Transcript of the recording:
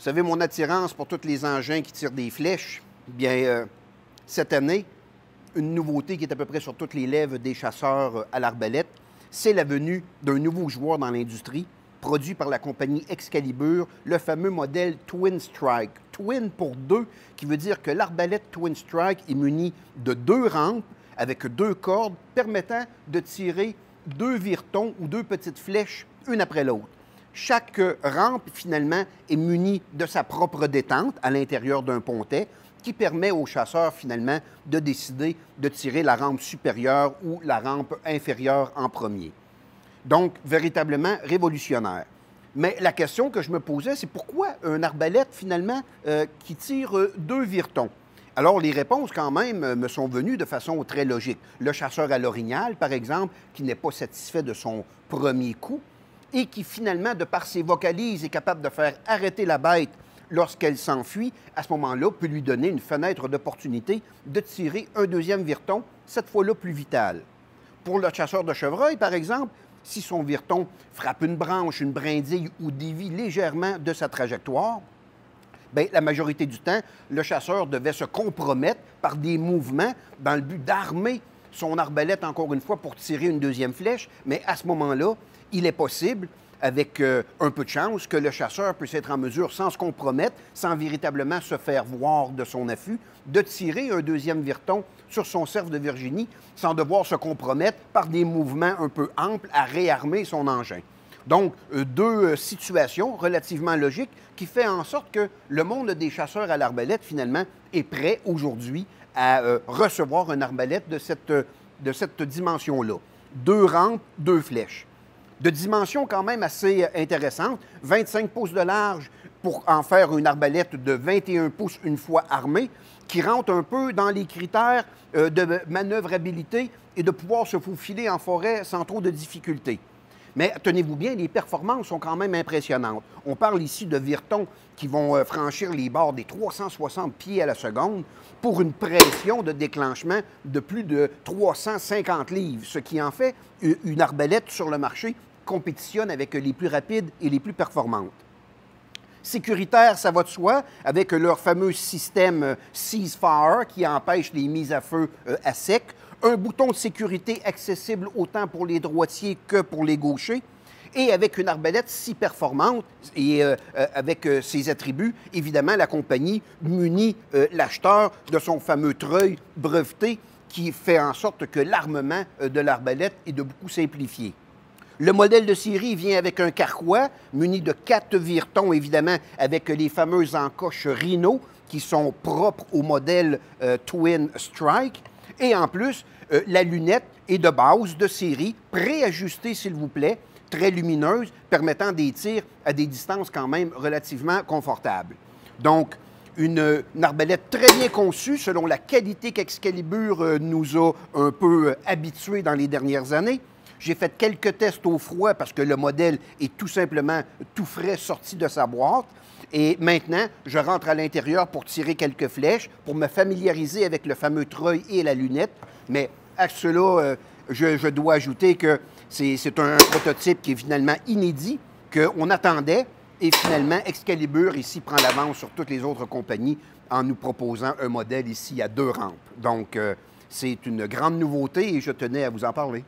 Vous savez, mon attirance pour tous les engins qui tirent des flèches, bien, cette année, une nouveauté qui est à peu près sur toutes les lèvres des chasseurs à l'arbalète, c'est la venue d'un nouveau joueur dans l'industrie, produit par la compagnie Excalibur, le fameux modèle Twin Strike. Twin pour deux, qui veut dire que l'arbalète Twin Strike est munie de deux rampes avec deux cordes permettant de tirer deux viretons ou deux petites flèches, une après l'autre. Chaque rampe, finalement, est munie de sa propre détente à l'intérieur d'un pontet qui permet au chasseur, finalement, de décider de tirer la rampe supérieure ou la rampe inférieure en premier. Donc, véritablement révolutionnaire. Mais la question que je me posais, c'est pourquoi un arbalète, finalement, qui tire deux viretons? Alors, les réponses, quand même, me sont venues de façon très logique. Le chasseur à l'orignal, par exemple, qui n'est pas satisfait de son premier coup et qui, finalement, de par ses vocalises, est capable de faire arrêter la bête lorsqu'elle s'enfuit, à ce moment-là, peut lui donner une fenêtre d'opportunité de tirer un deuxième vireton, cette fois-là plus vital. Pour le chasseur de chevreuil, par exemple, si son vireton frappe une branche, une brindille ou dévie légèrement de sa trajectoire, bien, la majorité du temps, le chasseur devait se compromettre par des mouvements dans le but d'armer son arbalète, encore une fois, pour tirer une deuxième flèche. Mais à ce moment-là, il est possible, avec un peu de chance, que le chasseur puisse être en mesure, sans se compromettre, sans véritablement se faire voir de son affût, de tirer un deuxième vireton sur son cerf de Virginie, sans devoir se compromettre par des mouvements un peu amples à réarmer son engin. Donc, deux situations relativement logiques qui font en sorte que le monde des chasseurs à l'arbalète, finalement, est prêt aujourd'hui à recevoir un arbalète de cette dimension-là. Deux rampes, deux flèches. De dimension quand même assez intéressante, 25 pouces de large pour en faire une arbalète de 21 pouces une fois armée, qui rentre un peu dans les critères de manœuvrabilité et de pouvoir se faufiler en forêt sans trop de difficultés. Mais tenez-vous bien, les performances sont quand même impressionnantes. On parle ici de viretons qui vont franchir les bords des 360 pieds à la seconde pour une pression de déclenchement de plus de 350 livres, ce qui en fait une arbalète sur le marché compétitionne avec les plus rapides et les plus performantes. Sécuritaire, ça va de soi, avec leur fameux système Ceasefire qui empêche les mises à feu à sec, un bouton de sécurité accessible autant pour les droitiers que pour les gauchers, et avec une arbalète si performante et avec ses attributs, évidemment, la compagnie munit l'acheteur de son fameux treuil breveté qui fait en sorte que l'armement de l'arbalète est de beaucoup simplifié. Le modèle de série vient avec un carquois muni de 4 viretons, évidemment, avec les fameuses encoches Rhino qui sont propres au modèle Twin Strike. Et en plus, la lunette est de base, de série, préajustée, s'il vous plaît, très lumineuse, permettant des tirs à des distances quand même relativement confortables. Donc, une arbalète très bien conçue, selon la qualité qu'Excalibur nous a un peu habitués dans les dernières années. J'ai fait quelques tests au froid parce que le modèle est tout simplement tout frais sorti de sa boîte. Et maintenant, je rentre à l'intérieur pour tirer quelques flèches, pour me familiariser avec le fameux treuil et la lunette. Mais à cela, je dois ajouter que c'est un prototype qui est finalement inédit, qu'on attendait. Et finalement, Excalibur ici prend l'avance sur toutes les autres compagnies en nous proposant un modèle ici à deux rampes. Donc, c'est une grande nouveauté et je tenais à vous en parler.